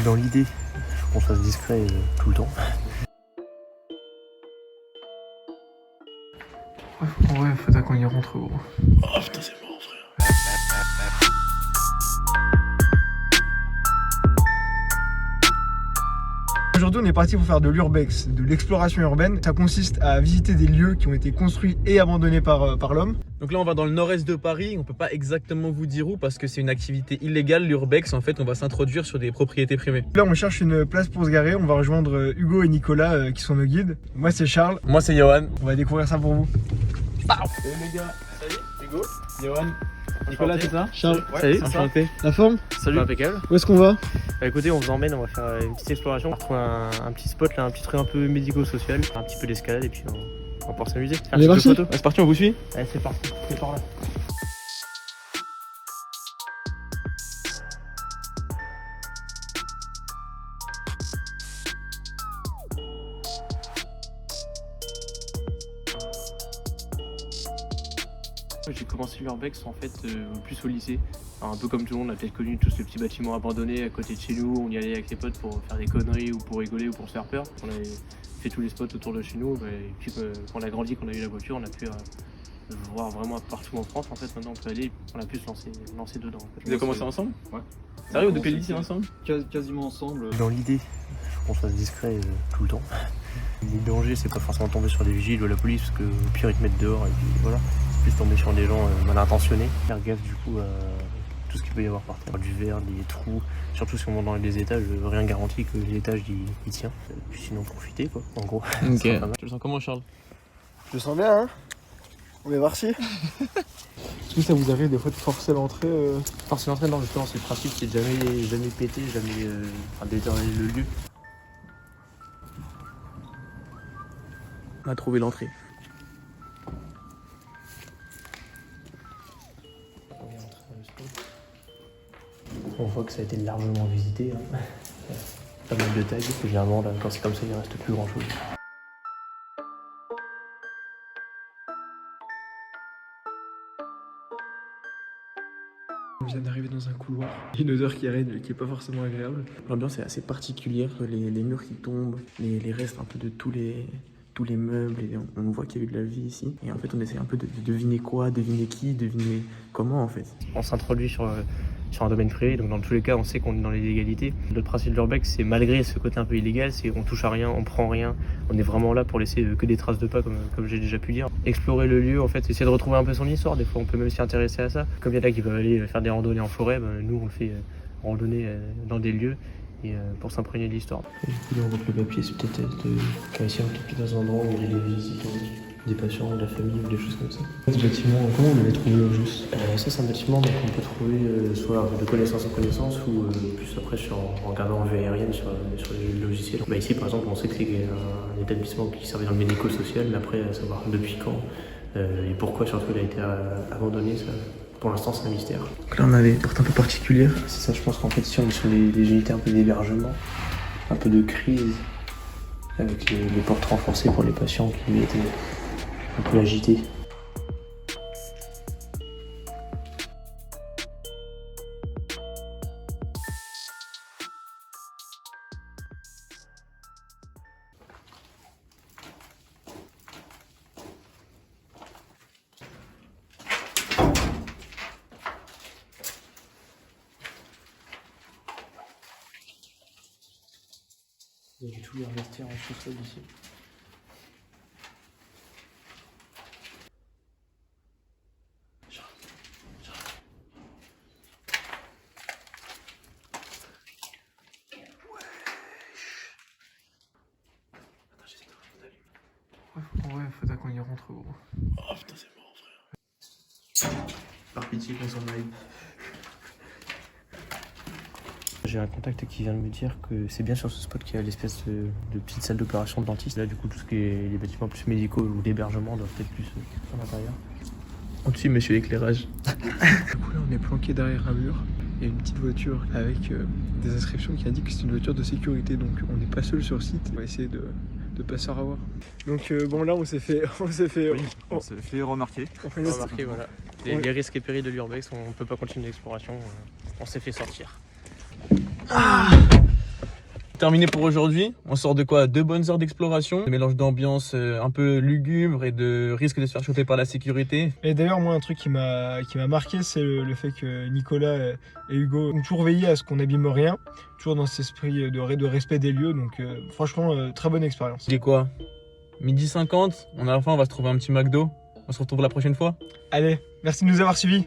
Dans l'idée qu'on fasse discret tout le temps. Ouais, faudra qu'on y rentre gros. Oh putain c'est mort frère. Aujourd'hui, on est parti pour faire de l'urbex, de l'exploration urbaine. Ça consiste à visiter des lieux qui ont été construits et abandonnés par l'homme. Donc là on va dans le nord-est de Paris, on peut pas exactement vous dire où parce que c'est une activité illégale, l'urbex. En fait on va s'introduire sur des propriétés privées. Là, on cherche une place pour se garer. On va rejoindre Hugo et Nicolas qui sont nos guides. Moi, c'est Charles. Moi c'est Johan. On va découvrir ça pour vous. Salut les gars, salut Hugo, Johan, Nicolas c'est ça? Charles. Ouais, Salut, enchanté. La forme? Salut. Impeccable. Où est-ce qu'on va? Bah écoutez, on vous emmène, on va faire une petite exploration. On va trouver un petit spot là, un petit truc un peu médico-social, un petit peu d'escalade et puis on va pouvoir s'amuser. On est parti? C'est parti, on vous suit? Allez, c'est parti, c'est par là. J'ai commencé l'urbex en fait plus au lycée. Alors, un peu comme tout le monde, on a peut-être connu tous les petits bâtiments abandonnés à côté de chez nous. On y allait avec les potes pour faire des conneries ou pour rigoler ou pour se faire peur. On avait fait tous les spots autour de chez nous. Et puis quand on a grandi, qu'on a eu la voiture, on a pu voir vraiment partout en France. En fait, maintenant on peut aller, on a pu se lancer dedans. En fait. Vous avez commencé ensemble? Ouais. Sérieux, depuis le lycée ensemble? Quasiment ensemble. Dans l'idée qu'on fasse discret tout le temps. Les dangers c'est pas forcément tomber sur des vigiles ou la police parce que au pire ils te mettent dehors et puis voilà. C'est plus tomber sur des gens mal intentionnés. Faire gaffe du coup à tout ce qu'il peut y avoir par terre. Du verre, des trous, surtout si on monte dans les étages, rien garantit que l'étage il tient. Puis sinon profiter quoi, en gros. Ok. Ça sera pas mal. Tu le sens comment Charles? Je sens bien, hein? On est parti. Est-ce que ça vous arrive des fois de forcer l'entrée Forcer l'entrée, non justement c'est le principe, c'est de jamais péter, jamais déterminer le lieu. On a trouvé l'entrée. On voit que ça a été largement visité. Hein. Pas mal de tags, généralement là, quand c'est comme ça il reste plus grand chose. On vient d'arriver dans un couloir. Une odeur qui règne qui est pas forcément agréable. L'ambiance est assez particulière, les murs qui tombent, les restes un peu de tous les meubles, et on voit qu'il y a eu de la vie ici. Et en fait on essaie un peu de deviner quoi, deviner qui, deviner comment en fait. On s'introduit sur un domaine privé, donc dans tous les cas on sait qu'on est dans l'illégalité. Le principe de l'urbex c'est malgré ce côté un peu illégal, c'est on touche à rien, on prend rien, on est vraiment là pour laisser que des traces de pas comme j'ai déjà pu dire. Explorer le lieu en fait, essayer de retrouver un peu son histoire, des fois on peut même s'y intéresser à ça. Comme il y en a qui peuvent aller faire des randonnées en forêt, nous on le fait randonner dans des lieux et pour s'imprégner de l'histoire. Et du coup là on voit que le papier c'est peut-être ici on peut dans un endroit où il y a des visites des patients, de la famille ou des choses comme ça. Ce bâtiment, comment on l'avait trouvé au juste? Ça c'est un bâtiment donc on peut trouver soit de connaissance en connaissance ou plus après en regardant en vue aérienne sur les logiciels. Bah, ici par exemple on sait que c'est un établissement qui servait dans le médico-social, mais après à savoir depuis quand et pourquoi surtout il a été abandonné, ça, pour l'instant c'est un mystère. Donc là on a des portes un peu particulières. C'est ça, je pense qu'en fait ici on est sur les unités un peu d'hébergement, un peu de crise, avec les portes renforcées pour les patients qui étaient un peu agités. Il y a tous les vestiaires en sous-sol ici. Ouais, faudra qu'on y rentre gros. Oh putain c'est mort frère. Par pitié qu'on s'en aille. J'ai un contact qui vient de me dire que c'est bien sur ce spot qu'il y a l'espèce de petite salle d'opération de dentiste. Là du coup tout ce qui est les bâtiments plus médicaux ou d'hébergement doivent être plus à l'intérieur. Au-dessus monsieur l'éclairage. Du coup là on est planqué derrière un mur. Il y a une petite voiture avec des inscriptions qui indiquent que c'est une voiture de sécurité. Donc on n'est pas seul sur site. On va essayer de pas se revoir. Donc bon là on s'est fait remarquer. Remarquer Voilà. Les risques et périls de l'urbex, on peut pas continuer l'exploration. On s'est fait sortir. Terminé pour aujourd'hui. On sort de quoi? 2 bonnes heures d'exploration. Un mélange d'ambiance un peu lugubre et de risque de se faire choper par la sécurité. Et d'ailleurs, moi, un truc qui m'a marqué, c'est le fait que Nicolas et Hugo ont toujours veillé à ce qu'on n'abîme rien, toujours dans cet esprit de respect des lieux. Donc, franchement, très bonne expérience. Il est quoi? 12h50. On a la fin, on va se trouver un petit McDo. On se retrouve la prochaine fois. Allez, merci de nous avoir suivis.